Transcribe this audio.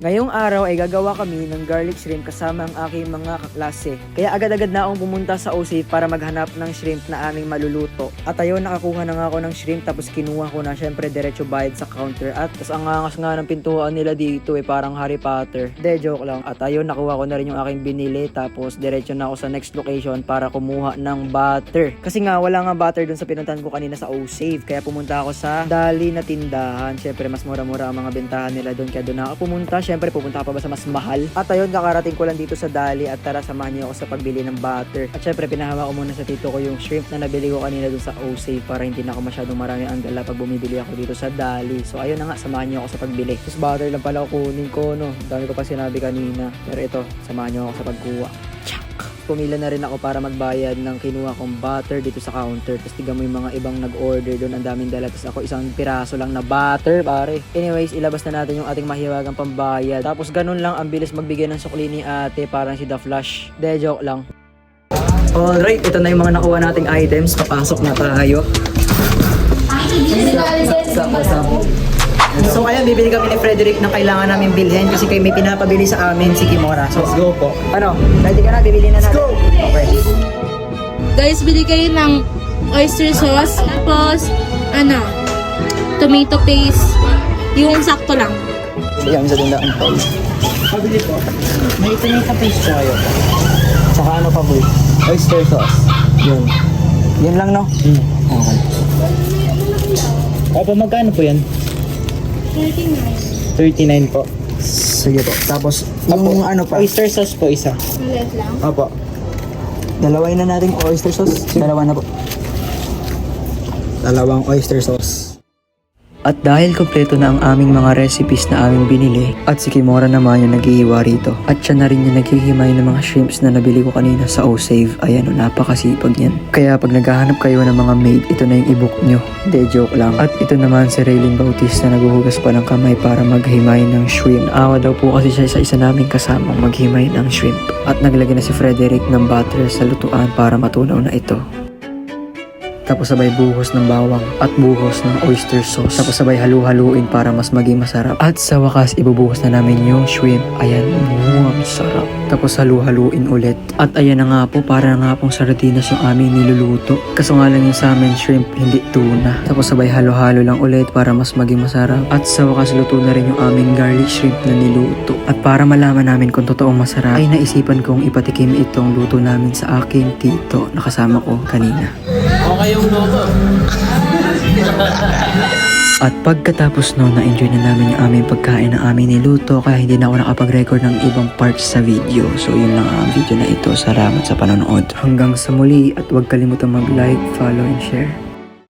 Ngayong araw ay gagawa kami ng garlic shrimp kasama ang aking mga kaklase. Kaya agad-agad na akong pumunta sa OSAFE para maghanap ng shrimp na aming maluluto. At ayun, nakakuha na nga ako ng shrimp tapos kinuha ko na syempre diretso bayad sa counter. At tas ang angas nga ng pintuan nila dito parang Harry Potter. De, joke lang. At ayun, nakuha ko na rin yung aking binili tapos diretso na ako sa next location para kumuha ng butter. Kasi nga wala nga butter dun sa pinuntahan ko kanina sa OSAFE. Kaya pumunta ako sa Dali na tindahan. Syempre mas mura-mura ang mga bentahan nila dun. Kaya doon ako pumunta. Syempre pupunta ka pa ba sa mas mahal? At ayun, kakarating ko lang dito sa Dali at tara samahan niyo ako sa pagbili ng butter. At syempre pinahawa ko muna sa tito ko yung shrimp na nabili ko kanina dun sa OSAFE para hindi na ako masyadong marami ang dala pag bumibili ako dito sa Dali. So ayun na nga, samahan niyo ako sa pagbili. Tapos butter lang pala kunin ko, no? Dami ko pa sinabi kanina. Pero ito, samahan niyo ako sa pagkuha. Pumila na rin ako para magbayad ng kinuha kong butter dito sa counter. Tapos tignan mo yung mga ibang nag-order doon. Ang daming dala. Tapos ako isang piraso lang na butter, pare. Anyways, ilabas na natin yung ating mahiwagang pambayad. Tapos ganun lang ang bilis magbigay ng sukli ni ate. Parang si The Flash. De, joke lang. Alright, ito na yung mga nakuha nating items. Papasok na tayo. So kaya bibili kami ni Frederick ng kailangan namin bilhin kasi kayo may pinapabili sa amin si Kimora. So let's go po. Ano? Ready ka na? Bibili na natin. Let's go! Okay. Guys, bili kayo ng oyster sauce. Tapos, tomato paste. Yung sakto lang. Yan sa tindahan po. Pabili po. May tomato paste tayo. Tsaka ano pa po? Oyster sauce. Yun. Yun lang, no? Okay. Opo, magkano po yan? 39 po. Sige po. Tapos, yung ano pa? Oyster sauce po isa. Ulit lang. Opo. Dalaway na natin oyster sauce. Dalawa na po. Dalawang oyster sauce. At dahil kompleto na ang aming mga recipes na aming binili, at si Kimora naman yung naghihiwa rito. At siya na rin yung naghihimay ng mga shrimps na nabili ko kanina sa OSAFE. Ayan o, napakasipag yan. Kaya pag naghahanap kayo ng mga maid, ito na yung i-book nyo. De, joke lang. At ito naman si Raylene Bautista na naghuhugas pa ng kamay para maghimay ng shrimp. Awa daw po kasi siya sa isa naming kasamang maghimay ng shrimp. At naglagay na si Frederick ng butter sa lutuan para matunaw na ito. Tapos sabay buhos ng bawang at buhos ng oyster sauce. Tapos sabay halu-haluin para mas maging masarap. At sa wakas, ibubuhos na namin yung shrimp. Ayan, ang sarap. Tapos halu-haluin ulit. At ayan na nga po, para nga pong sardinas yung aming niluluto. Kaso nga lang yung sa amin shrimp, hindi tuna. Tapos sabay halo-halo lang ulit para mas maging masarap. At sa wakas, luto na rin yung aming garlic shrimp na niluto. At para malaman namin kung totoong masarap, ay naisipan kong ipatikim itong luto namin sa aking tito na kasama ko kanina. Okay yung logo. At pagkatapos no, na-enjoy na namin yung aming pagkain na aming niluto, kaya hindi na ako nakapag-record ng ibang parts sa video. So yun lang ang video na ito. Salamat sa panonood. Hanggang sa muli at huwag kalimutang mag-like, follow, and share.